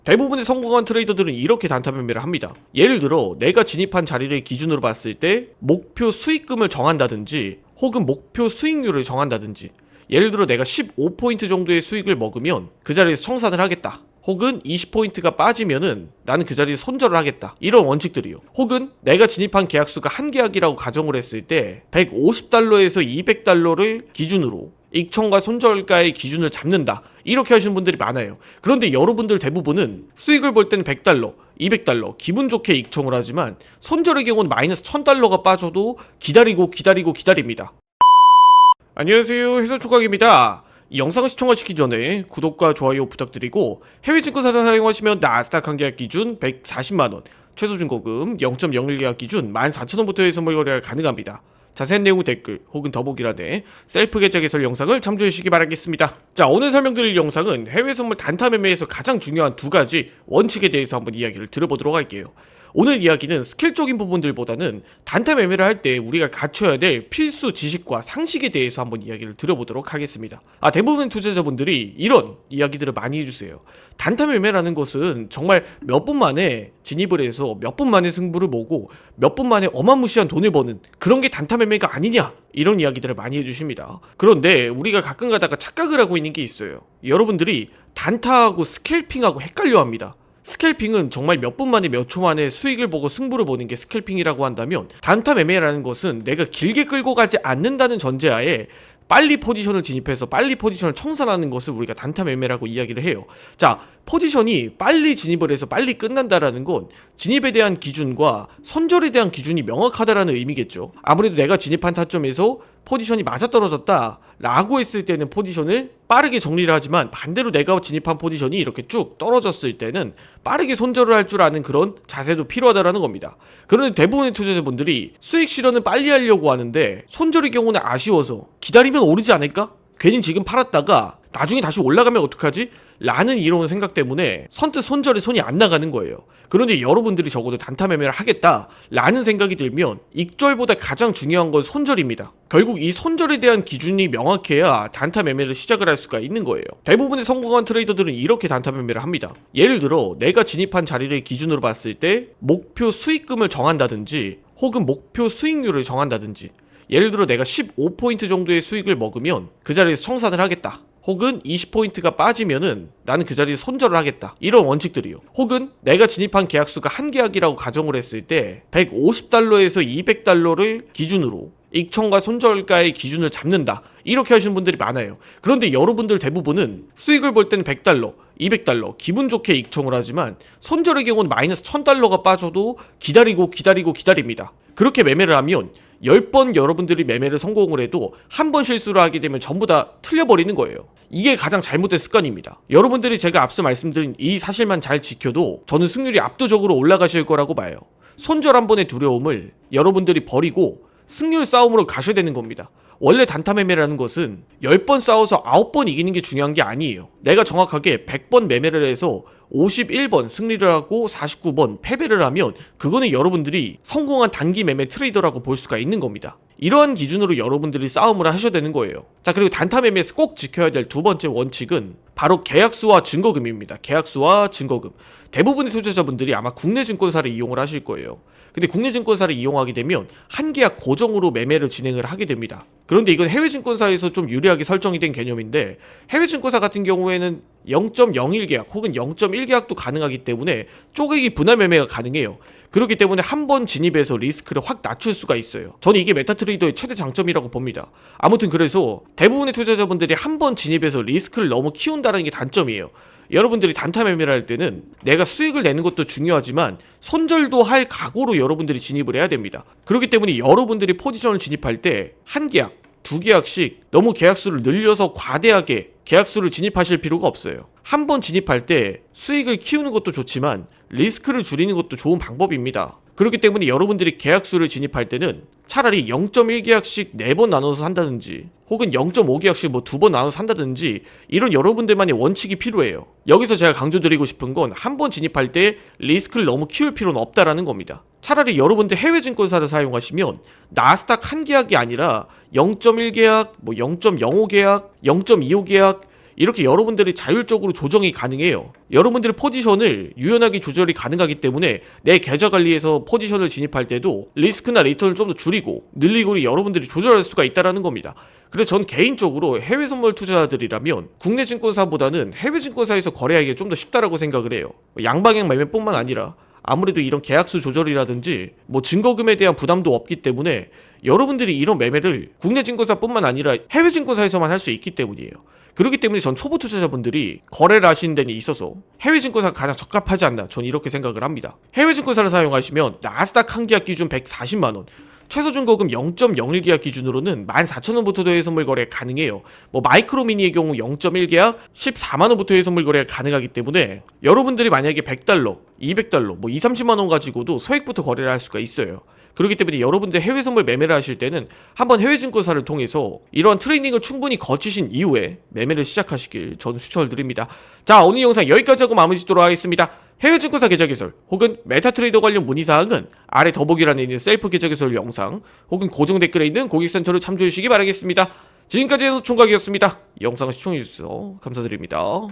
대부분의 성공한 트레이더들은 이렇게 단타 매매를 합니다. 예를 들어 내가 진입한 자리를 기준으로 봤을 때 목표 수익금을 정한다든지 혹은 목표 수익률을 정한다든지, 예를 들어 내가 15포인트 정도의 수익을 먹으면 그 자리에서 청산을 하겠다, 혹은 20포인트가 빠지면은 나는 그 자리에 손절을 하겠다, 이런 원칙들이요. 혹은 내가 진입한 계약수가 한 계약이라고 가정을 했을 때 150달러에서 200달러를 기준으로 익청과 손절가의 기준을 잡는다, 이렇게 하시는 분들이 많아요. 그런데 여러분들 대부분은 수익을 볼 때는 100달러, 200달러 기분 좋게 익청을 하지만 손절의 경우는 마이너스 1000달러가 빠져도 기다립니다. 안녕하세요, 해설초강입니다. 이 영상을 시청하시기 전에 구독과 좋아요 부탁드리고, 해외 증권사자 사용하시면 나스닥 한 계약 기준 140만원, 최소 증거금 0.01 계약 기준 14,000원부터의 선물 거래가 가능합니다. 자세한 내용은 댓글 혹은 더보기란에 셀프 계좌 개설 영상을 참조해 주시기 바라겠습니다. 자, 오늘 설명드릴 영상은 해외 선물 단타 매매에서 가장 중요한 두 가지 원칙에 대해서 한번 이야기를 들어보도록 할게요. 오늘 이야기는 스킬적인 부분들보다는 단타 매매를 할 때 우리가 갖춰야 될 필수 지식과 상식에 대해서 한번 이야기를 들어보도록 하겠습니다. 대부분의 투자자분들이 이런 이야기들을 많이 해주세요. 단타 매매라는 것은 정말 몇 분 만에 진입을 해서 몇 분 만에 승부를 보고 몇 분 만에 어마무시한 돈을 버는 그런 게 단타 매매가 아니냐, 이런 이야기들을 많이 해주십니다. 그런데 우리가 가끔 가다가 착각을 하고 있는 게 있어요. 여러분들이 단타하고 스캘핑하고 헷갈려 합니다. 스캘핑은 정말 몇 분 만에 몇 초 만에 수익을 보고 승부를 보는 게 스캘핑이라고 한다면, 단타 매매라는 것은 내가 길게 끌고 가지 않는다는 전제하에 빨리 포지션을 진입해서 빨리 포지션을 청산하는 것을 우리가 단타 매매라고 이야기를 해요. 자, 포지션이 빨리 진입을 해서 빨리 끝난다라는 건 진입에 대한 기준과 손절에 대한 기준이 명확하다라는 의미겠죠. 아무래도 내가 진입한 타점에서 포지션이 맞아떨어졌다 라고 했을 때는 포지션을 빠르게 정리를 하지만, 반대로 내가 진입한 포지션이 이렇게 쭉 떨어졌을 때는 빠르게 손절을 할 줄 아는 그런 자세도 필요하다라는 겁니다. 그런데 대부분의 투자자분들이 수익 실현은 빨리 하려고 하는데 손절의 경우는 아쉬워서 기다리면 오르지 않을까? 괜히 지금 팔았다가 나중에 다시 올라가면 어떡하지? 라는 이런 생각 때문에 선뜻 손절에 손이 안 나가는 거예요. 그런데 여러분들이 적어도 단타 매매를 하겠다 라는 생각이 들면 익절보다 가장 중요한 건 손절입니다. 결국 이 손절에 대한 기준이 명확해야 단타 매매를 시작을 할 수가 있는 거예요. 대부분의 성공한 트레이더들은 이렇게 단타 매매를 합니다. 예를 들어 내가 진입한 자리를 기준으로 봤을 때 목표 수익금을 정한다든지 혹은 목표 수익률을 정한다든지, 예를 들어 내가 15포인트 정도의 수익을 먹으면 그 자리에서 청산을 하겠다, 혹은 20포인트가 빠지면은 나는 그 자리에 손절을 하겠다, 이런 원칙들이요. 혹은 내가 진입한 계약수가 한 계약이라고 가정을 했을 때 150달러에서 200달러를 기준으로 익청과 손절가의 기준을 잡는다, 이렇게 하시는 분들이 많아요. 그런데 여러분들 대부분은 수익을 볼 때는 100달러, 200달러 기분 좋게 익청을 하지만 손절의 경우는 마이너스 1000달러가 빠져도 기다립니다. 그렇게 매매를 하면 10번 여러분들이 매매를 성공을 해도 한 번 실수를 하게 되면 전부 다 틀려버리는 거예요. 이게 가장 잘못된 습관입니다. 여러분들이 제가 앞서 말씀드린 이 사실만 잘 지켜도 저는 승률이 압도적으로 올라가실 거라고 봐요. 손절 한 번의 두려움을 여러분들이 버리고 승률 싸움으로 가셔야 되는 겁니다. 원래 단타 매매라는 것은 10번 싸워서 9번 이기는 게 중요한 게 아니에요. 내가 정확하게 100번 매매를 해서 51번 승리를 하고 49번 패배를 하면 그거는 여러분들이 성공한 단기 매매 트레이더라고 볼 수가 있는 겁니다. 이러한 기준으로 여러분들이 싸움을 하셔야 되는 거예요. 자, 그리고 단타 매매에서 꼭 지켜야 될 두 번째 원칙은 바로 계약수와 증거금입니다. 계약수와 증거금. 대부분의 투자자분들이 아마 국내 증권사를 이용을 하실 거예요. 근데 국내 증권사를 이용하게 되면 한 계약 고정으로 매매를 진행을 하게 됩니다. 그런데 이건 해외 증권사에서 좀 유리하게 설정이 된 개념인데, 해외 증권사 같은 경우에는 0.01 계약 혹은 0.1 계약도 가능하기 때문에 쪼개기 분할 매매가 가능해요. 그렇기 때문에 한 번 진입해서 리스크를 확 낮출 수가 있어요. 저는 이게 메타트레이더의 최대 장점이라고 봅니다. 아무튼 그래서 대부분의 투자자분들이 한 번 진입해서 리스크를 너무 키운다는 게 단점이에요. 여러분들이 단타 매매를 할 때는 내가 수익을 내는 것도 중요하지만 손절도 할 각오로 여러분들이 진입을 해야 됩니다. 그렇기 때문에 여러분들이 포지션을 진입할 때 한 계약, 두 계약씩 너무 계약수를 늘려서 과대하게 계약수를 진입하실 필요가 없어요. 한 번 진입할 때 수익을 키우는 것도 좋지만 리스크를 줄이는 것도 좋은 방법입니다. 그렇기 때문에 여러분들이 계약수를 진입할 때는 차라리 0.1 계약씩 4번 나눠서 산다든지 혹은 0.5 계약씩 뭐 2번 나눠서 산다든지, 이런 여러분들만의 원칙이 필요해요. 여기서 제가 강조드리고 싶은 건 한 번 진입할 때 리스크를 너무 키울 필요는 없다라는 겁니다. 차라리 여러분들 해외 증권사를 사용하시면 나스닥 한 계약이 아니라 0.1 계약, 뭐 0.05 계약, 0.25 계약 이렇게 여러분들이 자율적으로 조정이 가능해요. 여러분들의 포지션을 유연하게 조절이 가능하기 때문에 내 계좌 관리에서 포지션을 진입할 때도 리스크나 리턴을 좀 더 줄이고 늘리고 여러분들이 조절할 수가 있다는 겁니다. 그래서 전 개인적으로 해외 선물 투자자들이라면 국내 증권사보다는 해외 증권사에서 거래하기가 좀 더 쉽다라고 생각을 해요. 양방향 매매뿐만 아니라 아무래도 이런 계약수 조절이라든지 뭐 증거금에 대한 부담도 없기 때문에 여러분들이 이런 매매를 국내 증권사뿐만 아니라 해외 증권사에서만 할 수 있기 때문이에요. 그렇기 때문에 전 초보 투자자분들이 거래를 하시는 데는 있어서 해외 증권사가 가장 적합하지 않나, 전 이렇게 생각을 합니다. 해외 증권사를 사용하시면 나스닥 한 계약 기준 140만원, 최소 증거금 0.01계약 기준으로는 14,000원부터 해외 선물 거래 가능해요. 뭐 마이크로 미니의 경우 0.1계약 14만원부터 해외 선물 거래가 가능하기 때문에 여러분들이 만약에 100달러, 200달러, 뭐 2, 30만원 가지고도 소액부터 거래를 할 수가 있어요. 그렇기 때문에 여러분들 해외 선물 매매를 하실 때는 한번 해외 증권사를 통해서 이러한 트레이닝을 충분히 거치신 이후에 매매를 시작하시길 저는 추천을 드립니다. 자, 오늘 영상 여기까지 하고 마무리 짓도록 하겠습니다. 해외 증권사 계좌 개설 혹은 메타트레이더 관련 문의사항은 아래 더보기란에 있는 셀프 계좌 개설 영상 혹은 고정 댓글에 있는 고객센터를 참조해 주시기 바라겠습니다. 지금까지 해서 총각이었습니다. 영상을 시청해주셔서 감사드립니다.